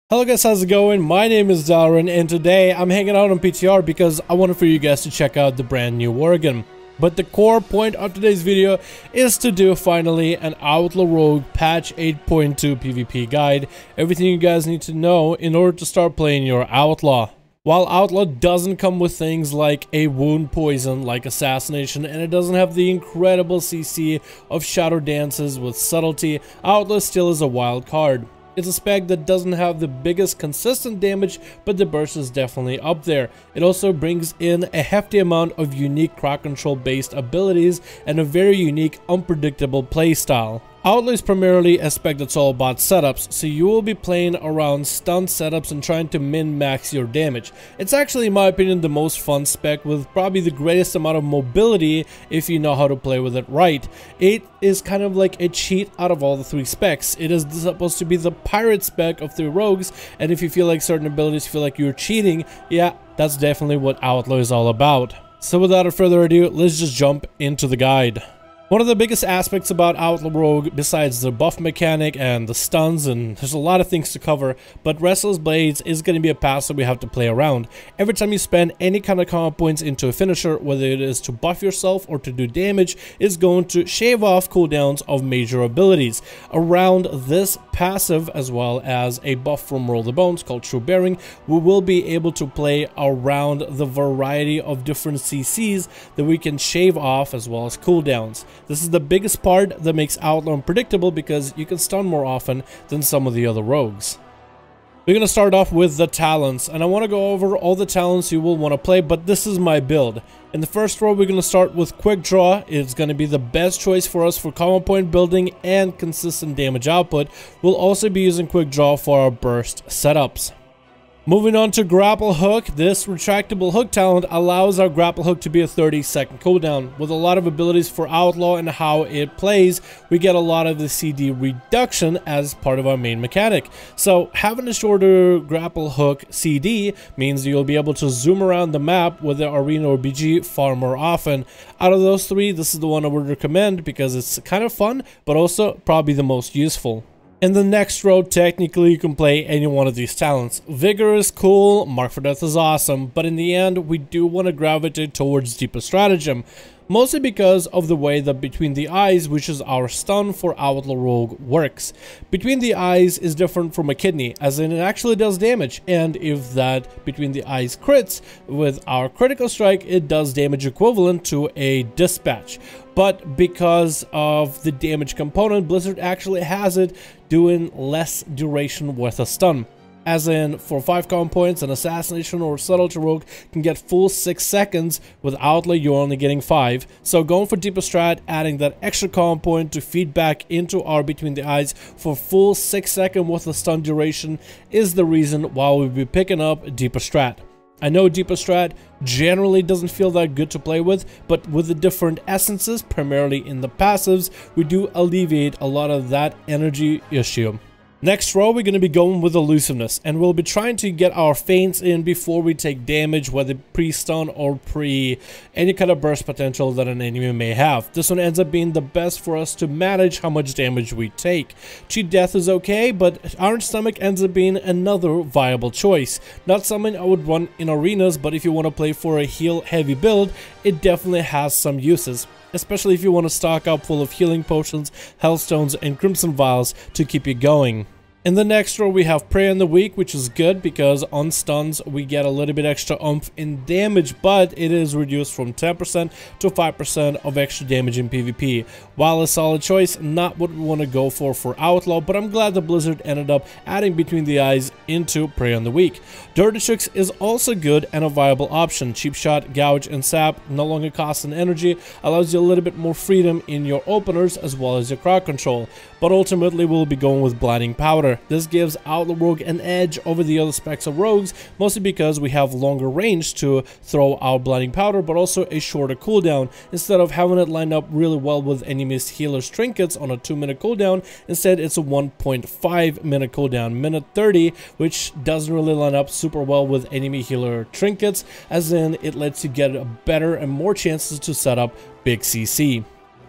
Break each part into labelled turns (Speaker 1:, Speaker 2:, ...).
Speaker 1: Hello guys, how's it going? My name is Dalaran and today I'm hanging out on PTR because I wanted for you guys to check out the brand new Oregon. But the core point of today's video is to do finally an Outlaw Rogue patch 8.2 PvP guide. Everything you guys need to know in order to start playing your Outlaw. While Outlaw doesn't come with things like a wound poison like Assassination, and it doesn't have the incredible CC of Shadow Dances with subtlety, Outlaw still is a wild card. It's a spec that doesn't have the biggest consistent damage, but the burst is definitely up there. It also brings in a hefty amount of unique crowd control based abilities and a very unique unpredictable playstyle. Outlaw is primarily a spec that's all about setups, so you will be playing around stun setups and trying to min-max your damage. It's actually, in my opinion, the most fun spec with probably the greatest amount of mobility if you know how to play with it right. It is kind of like a cheat out of all the three specs. It is supposed to be the pirate spec of the rogues, and if you feel like certain abilities feel like you're cheating, yeah, that's definitely what Outlaw is all about. So without further ado, let's just jump into the guide. One of the biggest aspects about Outlaw Rogue, besides the buff mechanic and the stuns, and there's a lot of things to cover, but Restless Blades is going to be a pass that we have to play around. Every time you spend any kind of combo points into a finisher, whether it is to buff yourself or to do damage, is going to shave off cooldowns of major abilities. Around this passive, as well as a buff from Roll the Bones called True Bearing, we will be able to play around the variety of different CCs that we can shave off, as well as cooldowns. This is the biggest part that makes Outlaw unpredictable because you can stun more often than some of the other rogues. We're going to start off with the talents, and I want to go over all the talents you will want to play, but this is my build. In the first row, we're going to start with Quick Draw. It's going to be the best choice for us for combo point building and consistent damage output. We'll also be using Quick Draw for our burst setups. Moving on to Grapple Hook, this retractable hook talent allows our grapple hook to be a 30-second cooldown. With a lot of abilities for Outlaw and how it plays, we get a lot of the CD reduction as part of our main mechanic. So having a shorter grapple hook CD means you'll be able to zoom around the map with the arena or BG far more often. Out of those three, this is the one I would recommend because it's kind of fun, but also probably the most useful. In the next row, technically you can play any one of these talents. Vigor is cool, Mark for Death is awesome, but in the end we do want to gravitate towards Deeper Stratagem. Mostly because of the way that Between the Eyes, which is our stun for Outlaw Rogue, works. Between the Eyes is different from a kidney, as in it actually does damage, and if that Between the Eyes crits with our critical strike, it does damage equivalent to a dispatch. But because of the damage component, Blizzard actually has it doing less duration with a stun. As in, for 5 combo points, an Assassination or Subtlety Rogue can get full 6 seconds. With Outlaw, you're only getting 5. So going for Deeper Strat, adding that extra combo point to feed back into our Between the Eyes for full 6 seconds with a stun duration is the reason why we'll be picking up Deeper Strat. I know Deeper Strat generally doesn't feel that good to play with, but with the different essences, primarily in the passives, we do alleviate a lot of that energy issue. Next row, we're going to be going with Elusiveness, and we'll be trying to get our feints in before we take damage, whether pre-stun or any kind of burst potential that an enemy may have. This one ends up being the best for us to manage how much damage we take. Cheat Death is okay, but Iron Stomach ends up being another viable choice. Not something I would run in arenas, but if you want to play for a heal-heavy build, it definitely has some uses. Especially if you want to stock up full of healing potions, health stones, and crimson vials to keep you going. In the next row, we have Prey in the Weak, which is good because on stuns we get a little bit extra oomph in damage, but it is reduced from 10% to 5% of extra damage in PvP. While a solid choice, not what we want to go for Outlaw, but I'm glad that Blizzard ended up adding Between the Eyes into Prey on the Weak. Dirty Tricks is also good and a viable option. Cheap Shot, Gouge, and Sap no longer cost an energy, allows you a little bit more freedom in your openers as well as your crowd control, but ultimately we'll be going with Blinding Powder. This gives Outlaw Rogue an edge over the other specs of rogues, mostly because we have longer range to throw our Blinding Powder, but also a shorter cooldown. Instead of having it lined up really well with enemies' healers' trinkets on a 2-minute cooldown, instead it's a 1.5-minute cooldown, minute 30, which doesn't really line up super well with enemy healer trinkets, as in it lets you get a better and more chances to set up big CC.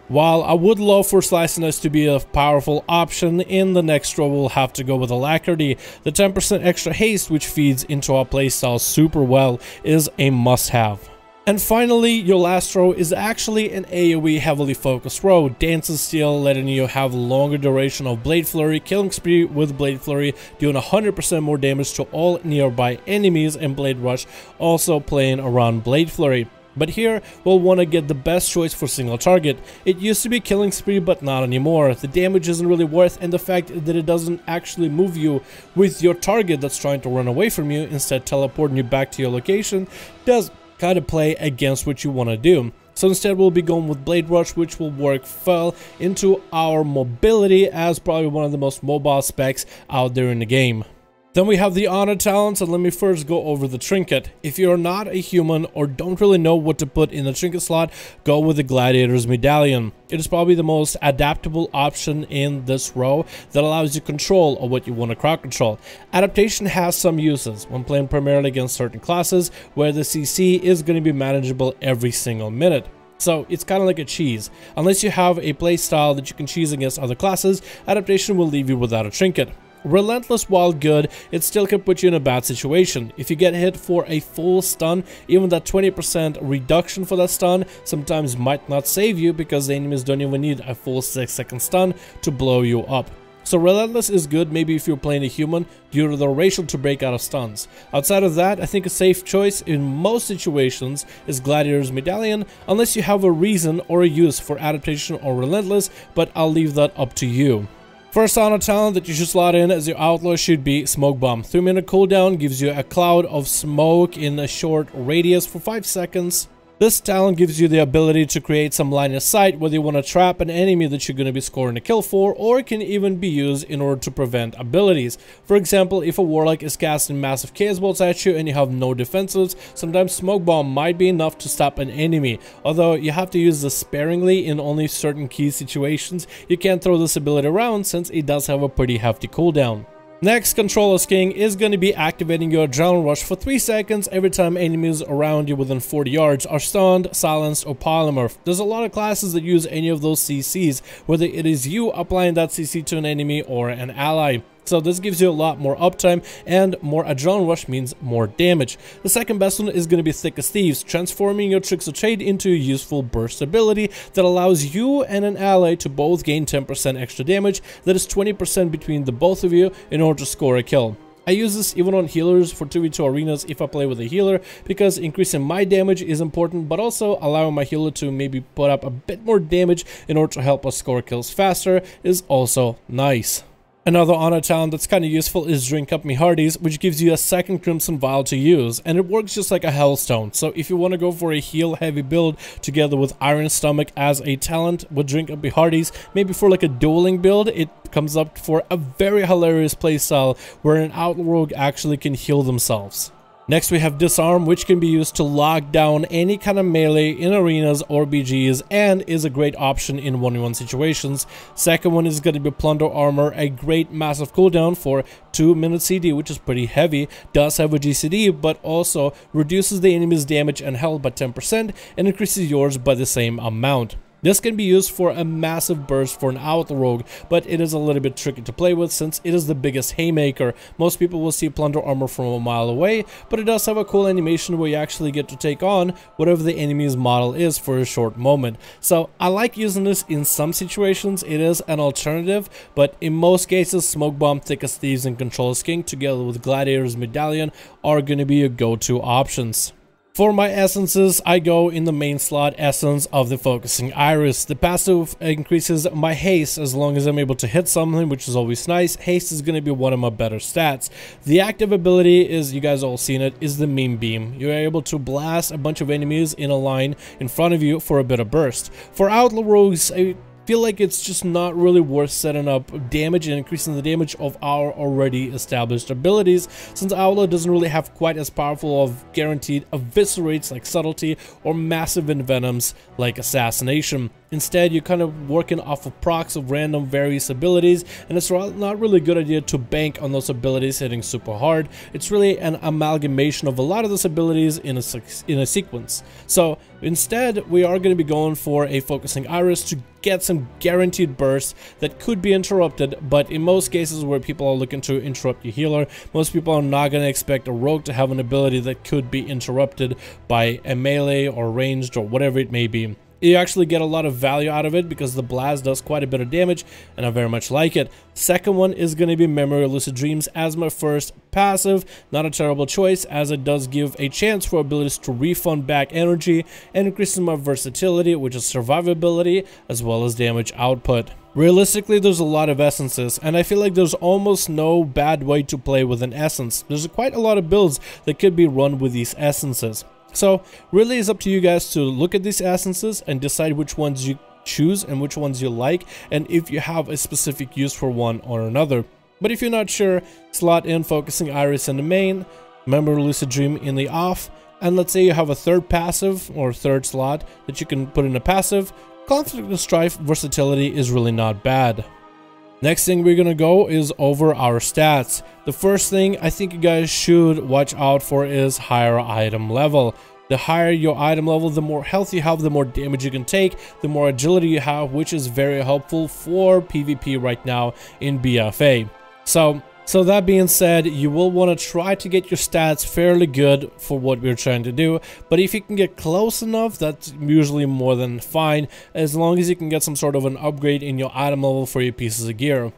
Speaker 1: While I would love for Sliciness to be a powerful option, in the next row we'll have to go with Alacrity. The 10% extra haste, which feeds into our playstyle super well, is a must-have. And finally, your last row is actually an AoE heavily focused row. Dance of Steel letting you have longer duration of Blade Flurry, Killing Spree with Blade Flurry, doing 100% more damage to all nearby enemies, and Blade Rush also playing around Blade Flurry. But here, we'll want to get the best choice for single target. It used to be Killing Spree, but not anymore. The damage isn't really worth, and the fact that it doesn't actually move you with your target that's trying to run away from you, instead teleporting you back to your location, does kind of play against what you want to do. So instead we'll be going with Blade Rush, which will work well into our mobility as probably one of the most mobile specs out there in the game. Then we have the honor talents, and let me first go over the trinket. If you're not a human or don't really know what to put in the trinket slot, go with the Gladiator's Medallion. It is probably the most adaptable option in this row that allows you control of what you want to crowd control. Adaptation has some uses when playing primarily against certain classes where the CC is going to be manageable every single minute. So it's kind of like a cheese. Unless you have a playstyle that you can cheese against other classes, adaptation will leave you without a trinket. Relentless, while good, it still can put you in a bad situation. If you get hit for a full stun, even that 20% reduction for that stun sometimes might not save you because the enemies don't even need a full 6-second stun to blow you up. So Relentless is good maybe if you're playing a human due to the ratio to break out of stuns. Outside of that, I think a safe choice in most situations is Gladiator's Medallion, unless you have a reason or a use for Adaptation or Relentless, but I'll leave that up to you. First honor talent that you should slot in as your Outlaw should be Smoke Bomb. 3-minute cooldown gives you a cloud of smoke in a short radius for 5 seconds. This talent gives you the ability to create some line of sight whether you want to trap an enemy that you're going to be scoring a kill for, or it can even be used in order to prevent abilities. For example, if a Warlock is casting massive chaos bolts at you and you have no defenses, sometimes Smoke Bomb might be enough to stop an enemy. Although you have to use this sparingly in only certain key situations, you can't throw this ability around since it does have a pretty hefty cooldown. Next, Controller's King is going to be activating your Adrenaline Rush for 3 seconds every time enemies around you within 40 yards are stunned, silenced, or polymorphed. There's a lot of classes that use any of those CCs, whether it is you applying that CC to an enemy or an ally. So this gives you a lot more uptime, and more Adrenaline Rush means more damage. The second best one is going to be Thick as Thieves, transforming your Tricks of Trade into a useful burst ability that allows you and an ally to both gain 10% extra damage, that is 20% between the both of you, in order to score a kill. I use this even on healers for 2v2 arenas if I play with a healer, because increasing my damage is important, but also allowing my healer to maybe put up a bit more damage in order to help us score kills faster is also nice. Another honor talent that's kind of useful is Drink Up Me Hearties, which gives you a second Crimson Vial to use, and it works just like a Hellstone. So if you want to go for a heal heavy build together with Iron Stomach as a talent with Drink Up Me Hearties, maybe for like a dueling build, it comes up for a very hilarious playstyle where an Outlaw rogue actually can heal themselves. Next we have Disarm, which can be used to lock down any kind of melee in arenas or BGs, and is a great option in 1v1 situations. Second one is going to be Plunder Armor, a great massive cooldown for 2-minute CD, which is pretty heavy, does have a GCD, but also reduces the enemy's damage and health by 10% and increases yours by the same amount. This can be used for a massive burst for an Outlaw rogue, but it is a little bit tricky to play with since it is the biggest haymaker. Most people will see Plunder Armor from a mile away, but it does have a cool animation where you actually get to take on whatever the enemy's model is for a short moment. So I like using this in some situations. It is an alternative, but in most cases, Smoke Bomb, Thick as Thieves, and Controller's King together with Gladiator's Medallion are going to be your go-to options. For my essences, I go in the main slot Essence of the Focusing Iris. The passive increases my haste as long as I'm able to hit something, which is always nice. Haste is going to be one of my better stats. The active ability is, you guys all seen it, is the Meme Beam. You're able to blast a bunch of enemies in a line in front of you for a bit of burst. For Outlaw rogues, I feel like it's just not really worth setting up damage and increasing the damage of our already established abilities, since Outlaw doesn't really have quite as powerful of guaranteed eviscerates like Subtlety or massive envenoms like Assassination. Instead, you're kind of working off of procs of random various abilities, and it's not really a good idea to bank on those abilities hitting super hard. It's really an amalgamation of a lot of those abilities in a sequence. So instead, we are going to be going for a focusing iris to get some guaranteed bursts that could be interrupted, but in most cases where people are looking to interrupt your healer, most people are not going to expect a rogue to have an ability that could be interrupted by a melee or ranged or whatever it may be. You actually get a lot of value out of it because the blast does quite a bit of damage, and I very much like it. Second one is going to be Memory of Lucid Dreams as my first passive. Not a terrible choice, as it does give a chance for abilities to refund back energy and increases my versatility, which is survivability, as well as damage output. Realistically, there's a lot of essences, and I feel like there's almost no bad way to play with an essence. There's quite a lot of builds that could be run with these essences. So really it's up to you guys to look at these essences and decide which ones you choose and which ones you like, and if you have a specific use for one or another. But if you're not sure, slot in Focusing Iris in the main, Memory Lucid Dream in the off, and let's say you have a third passive or third slot that you can put in a passive. Conflict and Strife versatility is really not bad. Next thing we're gonna go is over our stats. The first thing I think you guys should watch out for is higher item level. The higher your item level, the more health you have, the more damage you can take, the more agility you have, which is very helpful for PvP right now in BFA. So that being said, you will want to try to get your stats fairly good for what we're trying to do, but if you can get close enough, that's usually more than fine, as long as you can get some sort of an upgrade in your item level for your pieces of gear.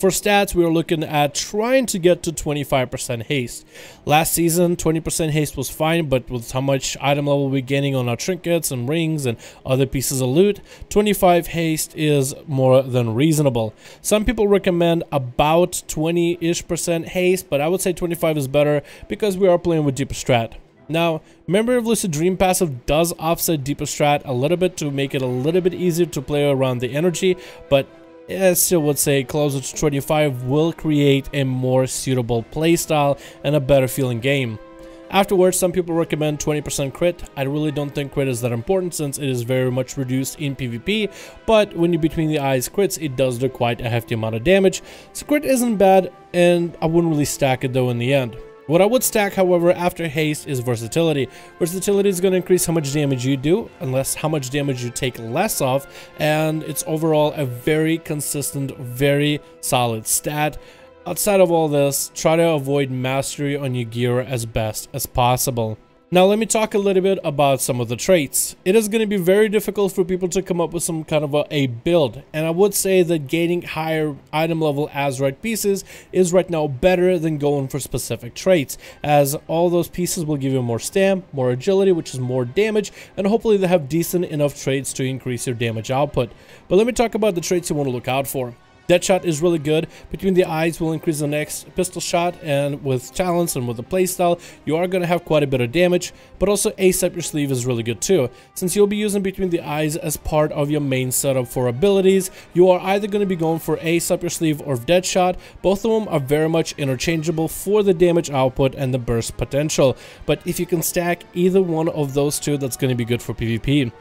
Speaker 1: For stats, we are looking at trying to get to 25% haste. Last season, 20% haste was fine, but with how much item level we're gaining on our trinkets and rings and other pieces of loot, 25 haste is more than reasonable. Some people recommend about 20-ish% haste, but I would say 25 is better because we are playing with deeper strat. Now, Memory of Lucid Dream passive does offset deeper strat a little bit to make it a little bit easier to play around the energy, but I still would say closer to 25 will create a more suitable playstyle and a better feeling game. Afterwards, some people recommend 20% crit. I really don't think crit is that important since it is very much reduced in PvP, but when you're between the eyes crits, it does do quite a hefty amount of damage. So crit isn't bad, and I wouldn't really stack it though in the end. What I would stack, however, after haste is versatility. Versatility is going to increase how much damage you do, unless how much damage you take less of, and it's overall a very consistent, very solid stat. Outside of all this, try to avoid mastery on your gear as best as possible. Now let me talk a little bit about some of the traits. It is going to be very difficult for people to come up with some kind of a build, and I would say that gaining higher item level Azeroth pieces is right now better than going for specific traits, as all those pieces will give you more stam, more agility, which is more damage, and hopefully they have decent enough traits to increase your damage output. But let me talk about the traits you want to look out for. Deadshot is really good. Between the eyes will increase the next pistol shot, and with talents and with the playstyle, you are going to have quite a bit of damage, but also Ace Up Your Sleeve is really good too. Since you'll be using Between the Eyes as part of your main setup for abilities, you are either going to be going for Ace Up Your Sleeve or Deadshot. Both of them are very much interchangeable for the damage output and the burst potential, but if you can stack either one of those two, that's going to be good for PvP.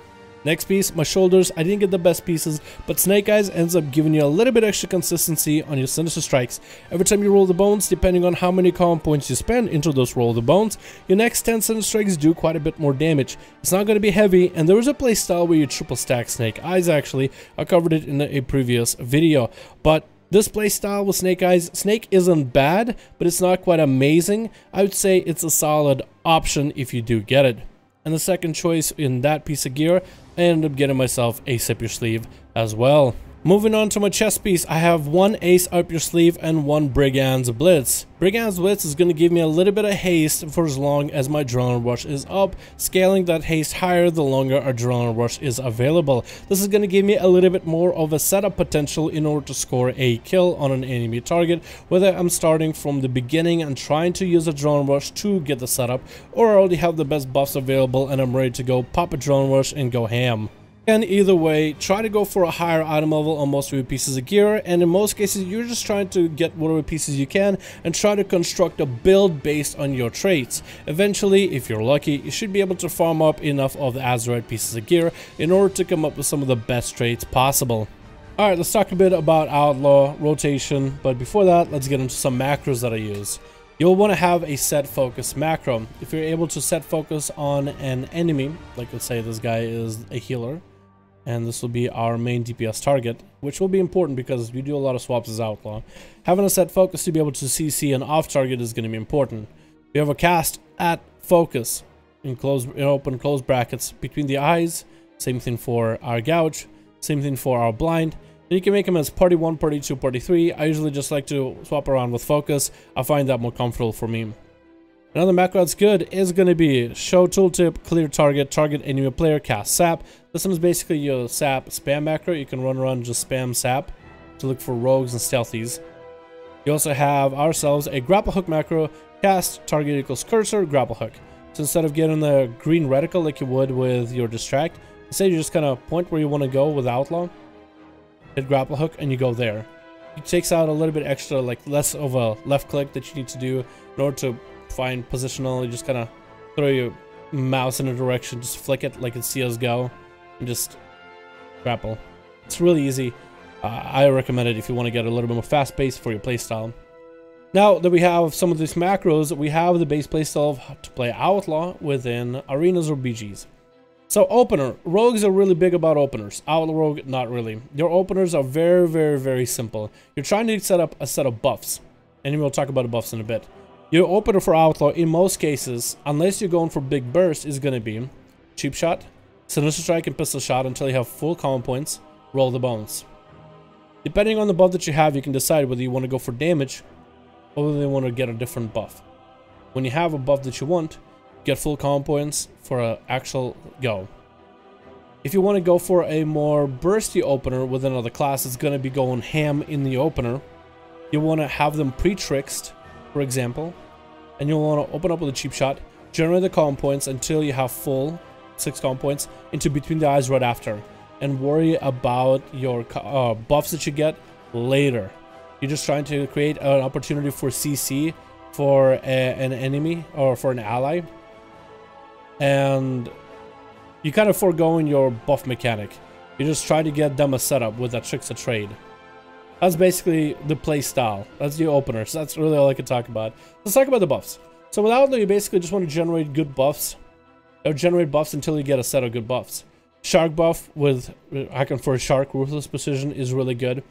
Speaker 1: Next piece, my shoulders. I didn't get the best pieces, but Snake Eyes ends up giving you a little bit extra consistency on your Sinister Strikes. Every time you roll the bones, depending on how many common points you spend into those roll the bones, your next 10 Sinister Strikes do quite a bit more damage. It's not going to be heavy, and there is a playstyle where you triple stack Snake Eyes actually. I covered it in a previous video, but this playstyle with Snake Eyes, Snake isn't bad, but it's not quite amazing. I would say it's a solid option if you do get it. And the second choice in that piece of gear, I ended up getting myself Ace Up Your Sleeve as well. Moving on to my chest piece, I have one Ace Up Your Sleeve and one Brigand's Blitz. Brigand's Blitz is going to give me a little bit of haste for as long as my Adrenaline Rush is up, scaling that haste higher the longer Adrenaline Rush is available. This is going to give me a little bit more of a setup potential in order to score a kill on an enemy target, whether I'm starting from the beginning and trying to use Adrenaline Rush to get the setup, or I already have the best buffs available and I'm ready to go pop Adrenaline Rush and go ham. And either way, try to go for a higher item level on most of your pieces of gear, and in most cases you're just trying to get whatever pieces you can and try to construct a build based on your traits. Eventually, if you're lucky, you should be able to farm up enough of the Azeroth pieces of gear in order to come up with some of the best traits possible. Alright, let's talk a bit about Outlaw rotation, but before that, let's get into some macros that I use. You'll want to have a set focus macro. If you're able to set focus on an enemy, like let's say this guy is a healer, and this will be our main DPS target, which will be important because we do a lot of swaps as Outlaw. Having a set focus to be able to CC an off target is going to be important. We have a cast at focus in open close brackets between the eyes. Same thing for our gouge. Same thing for our blind. And you can make them as party 1, party 2, party 3. I usually just like to swap around with focus. I find that more comfortable for me. Another macro that's good is going to be show tooltip, clear target, target enemy player, cast sap. This one is basically your sap spam macro. You can run around just spam sap to look for rogues and stealthies. You also have ourselves a grapple hook macro, cast target equals cursor, grapple hook. So instead of getting the green reticle like you would with your distract, instead you just kind of point where you want to go with Outlaw, hit grapple hook, and you go there. It takes out a little bit extra, like less of a left click that you need to do in order to find positional. You just kind of throw your mouse in a direction, just flick it like it's CSGO, and just grapple. It's really easy. I recommend it if you want to get a little bit more fast pace for your playstyle. Now that we have some of these macros, we have the base playstyle to play Outlaw within arenas or BGs. So opener, rogues are really big about openers. Outlaw rogue, not really. Your openers are very, very, very simple. You're trying to set up a set of buffs, and we'll talk about the buffs in a bit. Your opener for Outlaw, in most cases, unless you're going for big burst, is going to be cheap shot, sinister strike, and pistol shot until you have full common points, roll the bones. Depending on the buff that you have, you can decide whether you want to go for damage or whether you want to get a different buff. When you have a buff that you want, get full common points for an actual go. If you want to go for a more bursty opener with another class, it's going to be going ham in the opener. You want to have them pre-tricked, for example, and you'll want to open up with a cheap shot, generate the common points until you have full 6 common points into between the eyes right after, and worry about your buffs that you get later. You're just trying to create an opportunity for CC for an enemy or for an ally, and you kind of foregoing your buff mechanic. You just try to get them a setup with that tricks of trade. That's basically the play style. That's the opener. So that's really all I can talk about. Let's talk about the buffs. So with Outlaw, you basically just want to generate good buffs, or generate buffs until you get a set of good buffs. Shark buff with Icon for a Shark, Ruthless Precision is really good.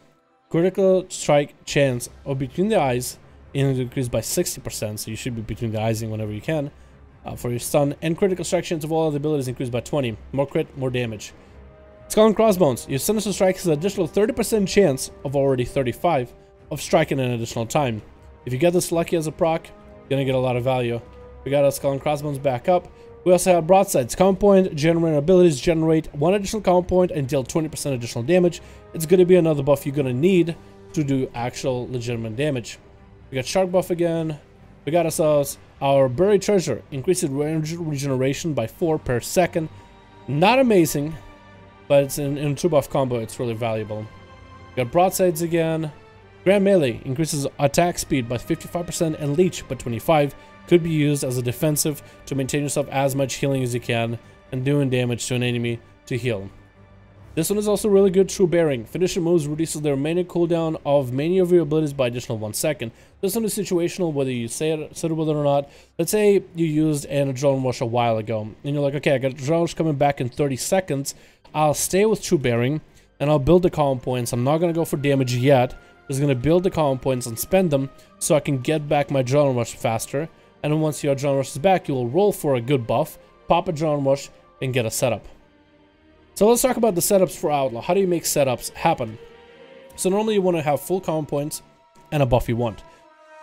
Speaker 1: Critical strike chance of between the eyes is increased by 60%, so you should be between the eyes whenever you can. For your stun, and critical strike chance of all other abilities increased by 20. More crit, more damage. Skull and Crossbones. Your Sinister Strike has an additional 30% chance of already 35 of striking an additional time. If you get this lucky as a proc, you're gonna get a lot of value. We got our Skull and Crossbones back up. We also have Broadsides. Common point, generate abilities, generate 1 additional common point and deal 20% additional damage. It's gonna be another buff you're gonna need to do actual legitimate damage. We got Shark buff again. We got ourselves our Buried Treasure. Increases range regeneration by 4 per second. Not amazing, but it's in a 2-buff combo, it's really valuable. We got Broadsides again. Grand Melee increases attack speed by 55% and leech by 25. Could be used as a defensive to maintain yourself as much healing as you can and doing damage to an enemy to heal. This one is also really good. True Bearing. Finisher moves reduces the remaining cooldown of many of your abilities by additional 1 second. This one is situational, whether you say it with it or not. Let's say you used an Adrenaline Rush a while ago, and you're like, okay, I got Adrenaline Rush coming back in 30 seconds. I'll stay with True Bearing, and I'll build the common points. I'm not going to go for damage yet. Just going to build the common points and spend them so I can get back my Adrenaline Rush faster. And then once your Adrenaline Rush is back, you will roll for a good buff, pop Adrenaline Rush, and get a setup. So let's talk about the setups for Outlaw. How do you make setups happen? So normally you want to have full common points and a buff you want.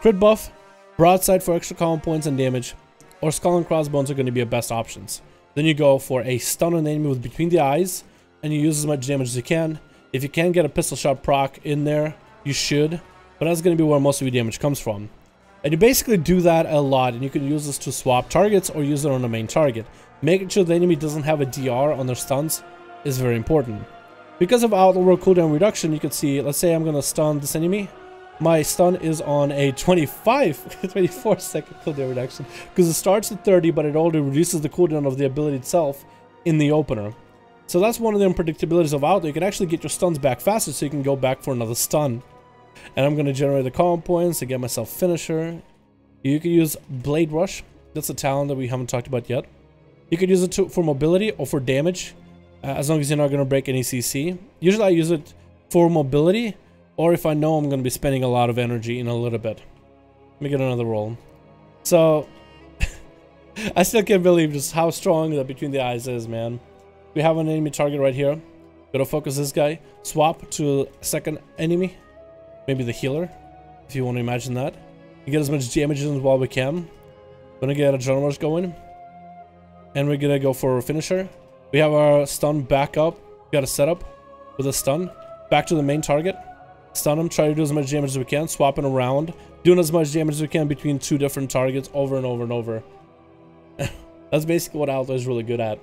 Speaker 1: Crit buff, Broadside for extra common points and damage, or Skull and Crossbones are going to be your best options. Then you go for a stun on the enemy with between the eyes, and you use as much damage as you can. If you can get a pistol shot proc in there, you should, but that's going to be where most of your damage comes from. And you basically do that a lot, and you can use this to swap targets or use it on the main target. Making sure the enemy doesn't have a DR on their stuns is very important. Because of Outlaw cooldown reduction, you can see, let's say I'm gonna stun this enemy. My stun is on a 24 second cooldown reduction, because it starts at 30, but it already reduces the cooldown of the ability itself in the opener. So that's one of the unpredictabilities of Outlaw. You can actually get your stuns back faster, so you can go back for another stun. And I'm gonna generate the calm points to get myself finisher. You can use Blade Rush. That's a talent that we haven't talked about yet. You could use it for mobility or for damage, as long as you're not gonna break any CC. Usually I use it for mobility, or if I know I'm going to be spending a lot of energy in a little bit. Let me get another roll. So, I still can't believe just how strong that Between the Eyes is, man. We have an enemy target right here. Gotta focus this guy. Swap to a second enemy. Maybe the healer, if you want to imagine that. You get as much damage in while we can. Gonna get a Adrenaline Rush going. And we're gonna go for a finisher. We have our stun back up. We got a setup with a stun. Back to the main target. Stun him, try to do as much damage as we can, swapping around, doing as much damage as we can between two different targets over and over and over. That's basically what Outlaw is really good at.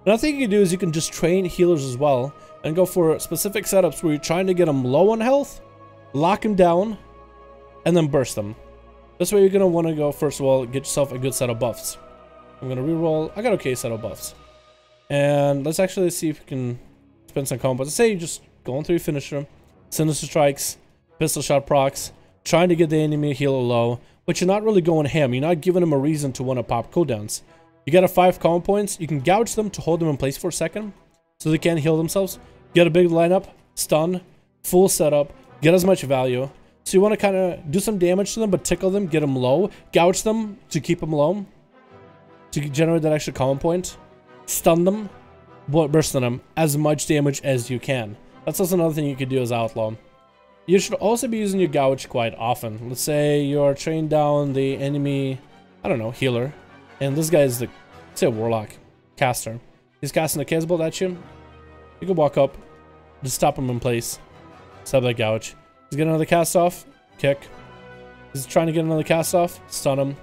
Speaker 1: Another thing you can do is you can just train healers as well, and go for specific setups where you're trying to get them low on health, lock him down, and then burst them. This way you're going to want to go, first of all, get yourself a good set of buffs. I'm going to reroll. I got okay set of buffs. And let's actually see if we can spend some combos. Let's say you're just going through your finisher. Sinister Strikes, Pistol Shot procs, trying to get the enemy healer low, but you're not really going ham. You're not giving them a reason to want to pop cooldowns. You get a 5 calm points, you can gouge them to hold them in place for a second, so they can't heal themselves. Get a big lineup, stun, full setup, get as much value. So you want to kind of do some damage to them, but tickle them, get them low, gouge them to keep them low, to generate that extra calm point, stun them, burst on them, as much damage as you can. That's also another thing you could do as Outlaw. You should also be using your gouge quite often. Let's say you're training down the enemy, I don't know, healer. And this guy is the, say, warlock, caster. He's casting a chaos bolt at you. You can walk up, just stop him in place, stab that gouge. He's getting another cast off, kick. He's trying to get another cast off, stun him.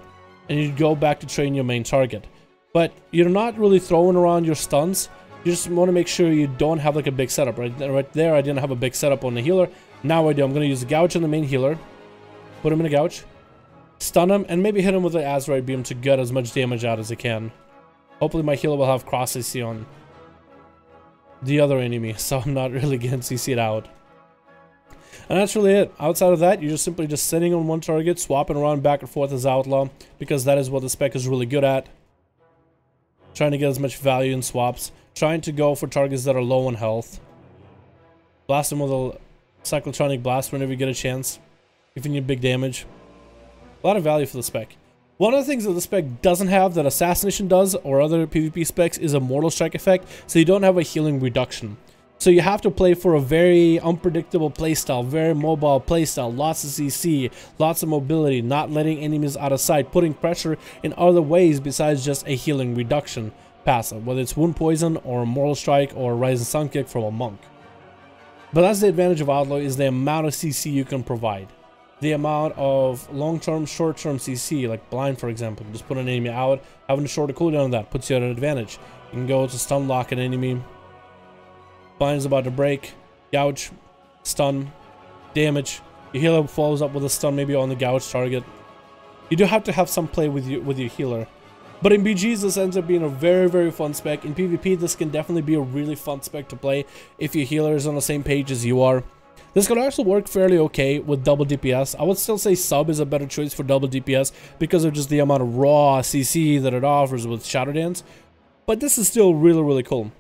Speaker 1: And you go back to train your main target. But you're not really throwing around your stuns. You just want to make sure you don't have like a big setup. Right there, I didn't have a big setup on the healer. Now I do. I'm going to use the gouge on the main healer. Put him in a gouge. Stun him, and maybe hit him with the Azeroth beam to get as much damage out as I can. Hopefully my healer will have cross CC on the other enemy, so I'm not really getting CC'd out. And that's really it. Outside of that, you're just simply just sitting on one target, swapping around back and forth as Outlaw, because that is what the spec is really good at. Trying to get as much value in swaps. Trying to go for targets that are low on health. Blast them with a cyclotronic blast whenever you get a chance. If you need big damage. A lot of value for the spec. One of the things that the spec doesn't have that Assassination does, or other PvP specs, is a Mortal Strike effect, so you don't have a healing reduction. So you have to play for a very unpredictable playstyle, very mobile playstyle, lots of CC, lots of mobility, not letting enemies out of sight, putting pressure in other ways besides just a healing reduction passive, whether it's Wound Poison or Mortal Strike or Rising Sun Kick from a Monk. But that's the advantage of Outlaw, is the amount of CC you can provide. The amount of long-term, short-term CC, like Blind for example. Just put an enemy out, having a shorter cooldown on that puts you at an advantage. You can go to stun lock an enemy. Blind is about to break, gouge, stun, damage. Your healer follows up with a stun maybe on the gouge target. You do have to have some play with your healer. But in BGs, this ends up being a very, very fun spec. In PvP, this can definitely be a really fun spec to play if your healer is on the same page as you are. This could also work fairly okay with double DPS. I would still say sub is a better choice for double DPS because of just the amount of raw CC that it offers with Shadow Dance. But this is still really, really cool.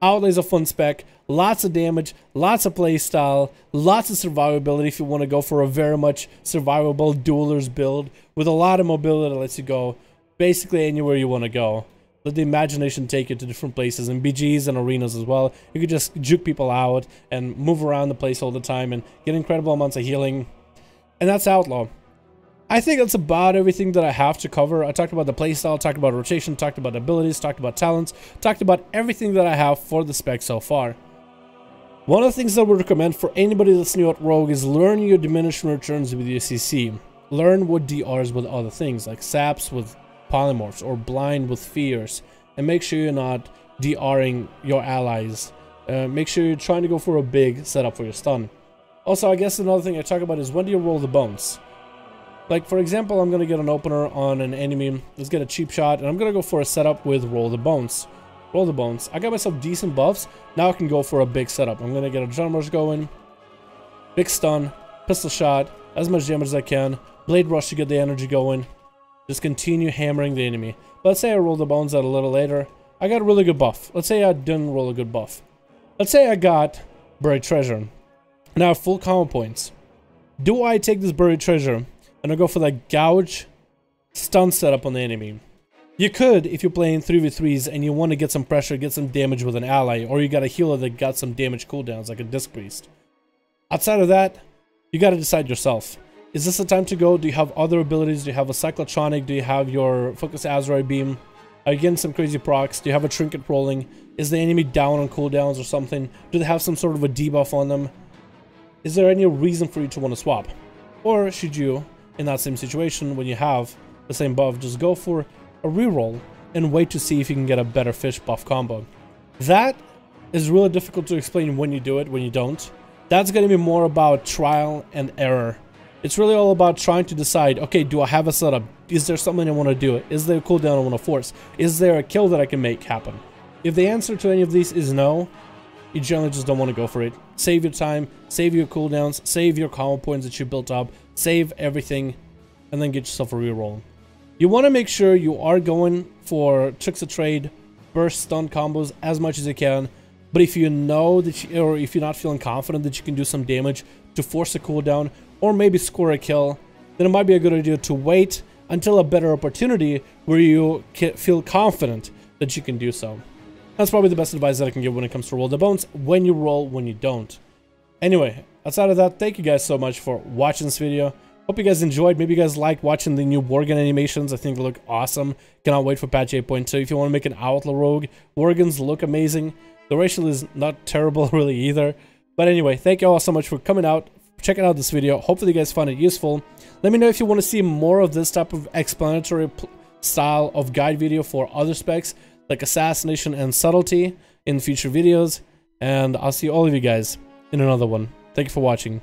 Speaker 1: Outlaw is a fun spec, lots of damage, lots of playstyle, lots of survivability if you want to go for a very much survivable duelers build with a lot of mobility that lets you go basically anywhere you want to go. Let the imagination take you to different places in BGs and arenas as well. You could just juke people out and move around the place all the time and get incredible amounts of healing. And that's Outlaw. I think that's about everything that I have to cover. I talked about the playstyle, talked about rotation, talked about abilities, talked about talents, talked about everything that I have for the spec so far. One of the things that I would recommend for anybody that's new at Rogue is learn your diminishing returns with your CC. Learn what DRs with other things, like saps with polymorphs or blind with fears, and make sure you're not DRing your allies make sure you're trying to go for a big setup for your stun. Also, I guess another thing I talk about is when do you roll the bones? Like, for example, I'm going to get an opener on an enemy. Let's get a cheap shot, and I'm going to go for a setup with roll the bones. Roll the bones. I got myself decent buffs. Now I can go for a big setup. I'm going to get a John Rush going. Big stun. Pistol shot. As much damage as I can. Blade Rush to get the energy going. Just continue hammering the enemy. But let's say I roll the bones out a little later. I got a really good buff. Let's say I didn't roll a good buff. Let's say I got Buried Treasure. Now I have full combo points. Do I take this Buried Treasure and I go for that Gouge stun setup on the enemy? You could if you're playing 3v3s and you want to get some pressure, get some damage with an ally, or you got a healer that got some damage cooldowns like a Disc Priest. Outside of that, you got to decide yourself. Is this the time to go? Do you have other abilities? Do you have a Cyclotronic? Do you have your Focus Azeroth Beam? Are you getting some crazy procs? Do you have a Trinket rolling? Is the enemy down on cooldowns or something? Do they have some sort of a debuff on them? Is there any reason for you to want to swap? Or should you, in that same situation, when you have the same buff, just go for a reroll and wait to see if you can get a better fish buff combo? That is really difficult to explain when you do it, when you don't. That's going to be more about trial and error. It's really all about trying to decide, okay, do I have a setup? Is there something I want to do? Is there a cooldown I want to force? Is there a kill that I can make happen? If the answer to any of these is no, you generally just don't want to go for it. Save your time, save your cooldowns, save your combo points that you built up, save everything, and then get yourself a reroll. You want to make sure you are going for tricks of trade, burst stun combos as much as you can. But if you know that or if you're not feeling confident that you can do some damage to force a cooldown or maybe score a kill, then it might be a good idea to wait until a better opportunity where you feel confident that you can do so. That's probably the best advice that I can give when it comes to roll the bones, when you roll, when you don't. Anyway, outside of that, thank you guys so much for watching this video. Hope you guys enjoyed. Maybe you guys liked watching the new Worgen animations. I think they look awesome. Cannot wait for patch 8.2. If you want to make an Outlaw rogue, Worgens look amazing. The racial is not terrible really either. But anyway, thank you all so much for coming out, checking out this video. Hopefully you guys found it useful. Let me know if you want to see more of this type of explanatory style of guide video for other specs like Assassination and Subtlety in future videos. And I'll see all of you guys in another one. Thank you for watching.